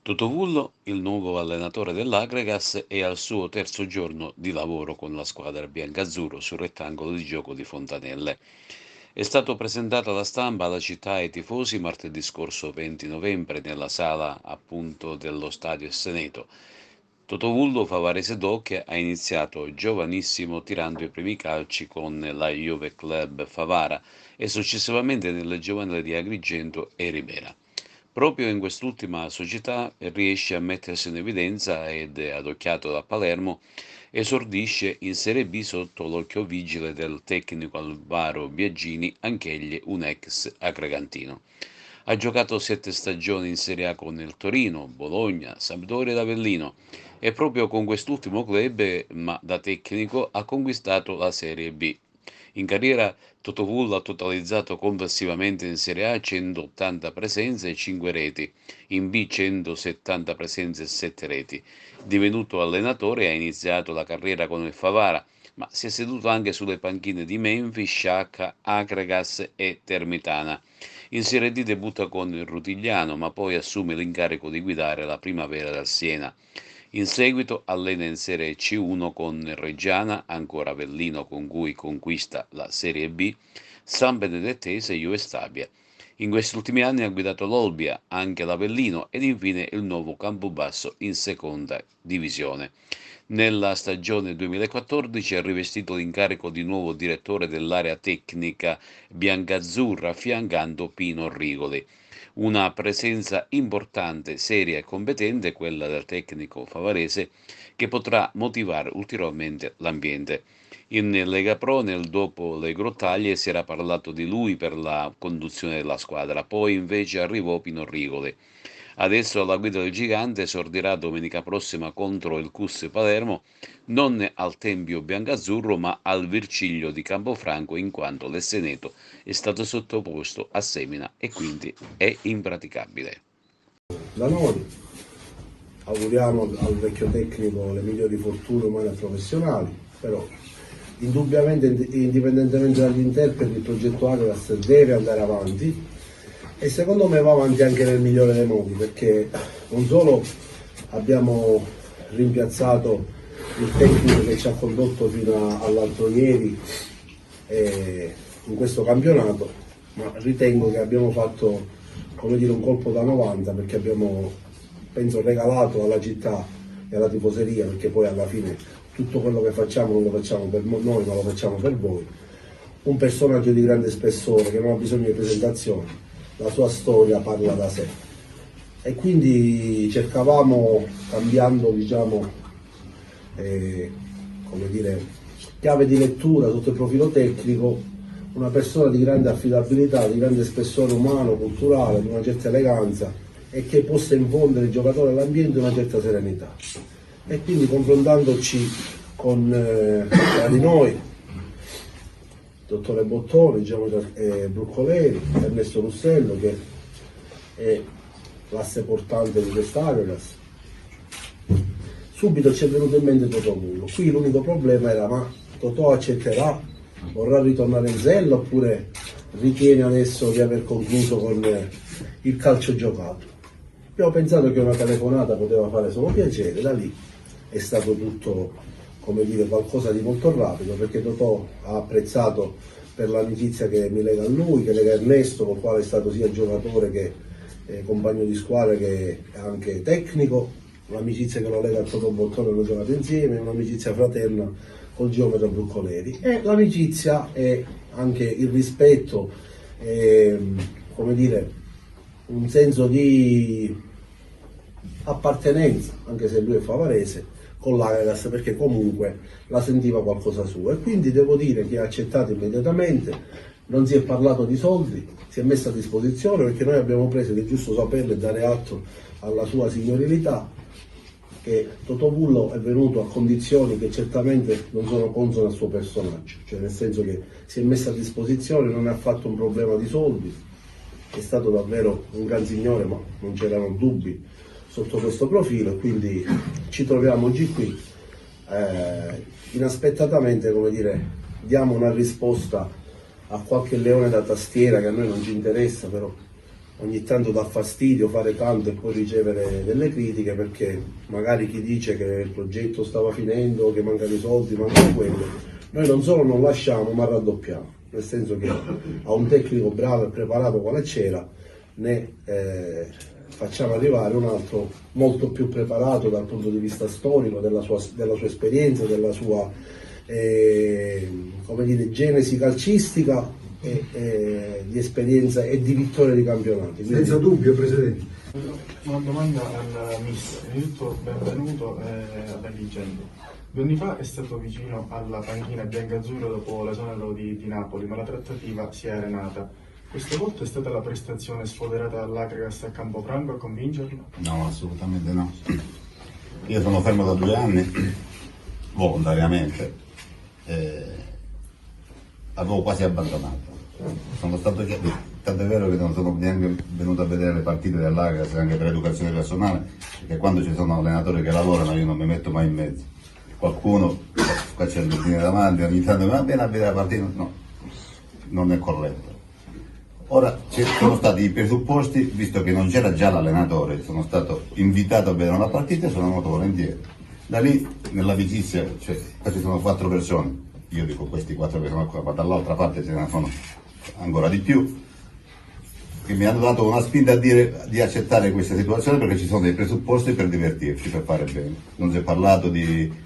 Totovullo, il nuovo allenatore dell'Agregas, è al suo terzo giorno di lavoro con la squadra biancazzurro sul rettangolo di gioco di Fontanelle. È stato presentato alla stampa, alla città e ai tifosi martedì scorso 20 novembre nella sala appunto dello stadio Seneto. Totovullo, favarese d'Occhia, ha iniziato giovanissimo tirando i primi calci con la Juve Club Favara e successivamente nelle giovanili di Agrigento e Ribera. Proprio in quest'ultima società riesce a mettersi in evidenza ed, adocchiato da Palermo, esordisce in Serie B sotto l'occhio vigile del tecnico Alvaro Biagini, anch'egli un ex agregantino. Ha giocato 7 stagioni in Serie A con il Torino, Bologna, Sampdoria ed Avellino e proprio con quest'ultimo club, ma da tecnico, ha conquistato la Serie B. In carriera Totovull ha totalizzato complessivamente in Serie A 180 presenze e 5 reti, in B 170 presenze e 7 reti. Divenuto allenatore ha iniziato la carriera con il Favara, ma si è seduto anche sulle panchine di Memphis, Sciacca, Agregas e Termitana. In Serie D debutta con il Rutigliano, ma poi assume l'incarico di guidare la Primavera dal Siena. In seguito allena in Serie C1 con Reggiana, ancora Avellino con cui conquista la Serie B, San Benedettese e Juve Stabia. In questi ultimi anni ha guidato l'Olbia, anche l'Avellino ed infine il nuovo Campobasso in seconda divisione. Nella stagione 2014 ha rivestito l'incarico di nuovo direttore dell'area tecnica biancazzurra affiancando Pino Rigoli. Una presenza importante, seria e competente, quella del tecnico favarese, che potrà motivare ulteriormente l'ambiente. In Lega Pro, nel dopo le grottaglie, si era parlato di lui per la conduzione della squadra, poi invece arrivò Pino Rigoli. Adesso alla guida del gigante esordirà domenica prossima contro il CUS Palermo, non al Tempio Biancazzurro ma al Virciglio di Campofranco, in quanto l'Esseneto è stato sottoposto a semina e quindi è impraticabile. Da noi auguriamo al vecchio tecnico le migliori fortune umane e professionali, però indubbiamente, indipendentemente dagli interpreti, il progetto Agras deve andare avanti e secondo me va avanti anche nel migliore dei modi, perché non solo abbiamo rimpiazzato il tecnico che ci ha condotto fino all'altro ieri in questo campionato, ma ritengo che abbiamo fatto, come dire, un colpo da 90, perché abbiamo, penso, regalato alla città e alla tifoseria, perché poi alla fine tutto quello che facciamo non lo facciamo per noi ma lo facciamo per voi, un personaggio di grande spessore che non ha bisogno di presentazioni, la sua storia parla da sé e quindi cercavamo, cambiando, diciamo, come dire, chiave di lettura sotto il profilo tecnico, una persona di grande affidabilità, di grande spessore umano, culturale, di una certa eleganza e che possa infondere il giocatore all'ambiente una certa serenità. E quindi confrontandoci con tra di noi, il dottore Bottoni, diciamo, Bruccoleri, Ernesto Russello, che è l'asse portante di quest'Agregas, subito ci è venuto in mente Totovullo. Qui l'unico problema era: ma Totò accetterà, vorrà ritornare in sella oppure ritiene adesso di aver concluso con il calcio giocato? Abbiamo pensato che una telefonata poteva fare solo piacere, da lì è stato tutto, come dire, qualcosa di molto rapido, perché Totò ha apprezzato per l'amicizia che mi lega a lui, che lega Ernesto, con il quale è stato sia giocatore che compagno di squadra che anche tecnico, un'amicizia che lo lega a Totò Bottone, hanno giocato insieme, un'amicizia fraterna col geometra Bruccoleri, e l'amicizia e anche il rispetto, come dire, un senso di appartenenza, anche se lui è favarese, con l'Agregas, perché comunque la sentiva qualcosa sua, e quindi devo dire che ha accettato immediatamente, non si è parlato di soldi, si è messo a disposizione, perché noi abbiamo preso, che è giusto saperlo e dare atto alla sua signorilità, che Totovullo è venuto a condizioni che certamente non sono consone al suo personaggio, cioè nel senso che si è messo a disposizione, non ha fatto un problema di soldi, è stato davvero un gran signore, ma non c'erano dubbi sotto questo profilo, quindi ci troviamo oggi qui, inaspettatamente, come dire, diamo una risposta a qualche leone da tastiera che a noi non ci interessa, però ogni tanto dà fastidio fare tanto e poi ricevere delle critiche, perché magari chi dice che il progetto stava finendo, che mancano i soldi, mancano quello, noi non solo non lasciamo ma raddoppiamo, nel senso che a un tecnico bravo e preparato quale c'era ne facciamo arrivare un altro molto più preparato dal punto di vista storico, della sua esperienza, della sua come dire, genesi calcistica di esperienza e di vittoria di campionati. Quindi, senza dubbio, Presidente. Una domanda al mister, innanzitutto benvenuto a Agrigento. 2 anni fa è stato vicino alla panchina biancazzurra dopo l'esonero di Napoli, ma la trattativa si è arenata. Questa volta è stata la prestazione sfoderata dall'Agragas a Campofranco a convincerlo? No, assolutamente no. Io sono fermo da 2 anni, volontariamente, avevo quasi abbandonato. Sono stato tanto è vero che non sono neanche venuto a vedere le partite dell'Agragas anche per educazione personale, perché quando ci sono allenatori che lavorano io non mi metto mai in mezzo. Qualcuno qua c'è il bambino davanti, ogni tanto va bene a vedere la partita, no, non è corretto. Ora ci sono stati i presupposti, visto che non c'era già l'allenatore, sono stato invitato a vedere una partita e sono venuto volentieri. Da lì, nell'amicizia, queste sono 4 persone, io dico questi 4 persone qua, ma dall'altra parte ce ne sono ancora di più, che mi hanno dato una spinta a dire di accettare questa situazione, perché ci sono dei presupposti per divertirci, per fare bene. Non si è parlato di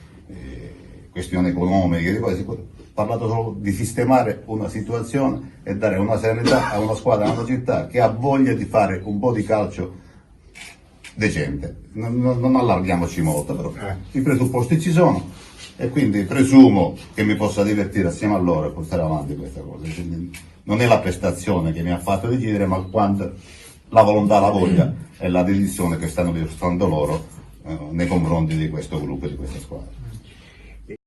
questioni economiche, di cose, si è parlato solo di sistemare una situazione e dare una serenità a una squadra, a una città che ha voglia di fare un po' di calcio decente. Non allarghiamoci molto, però i presupposti ci sono e quindi presumo che mi possa divertire assieme a loro e portare avanti questa cosa. Quindi non è la prestazione che mi ha fatto decidere, ma quanto la volontà, la voglia e la dedizione che stanno dimostrando loro nei confronti di questo gruppo e di questa squadra.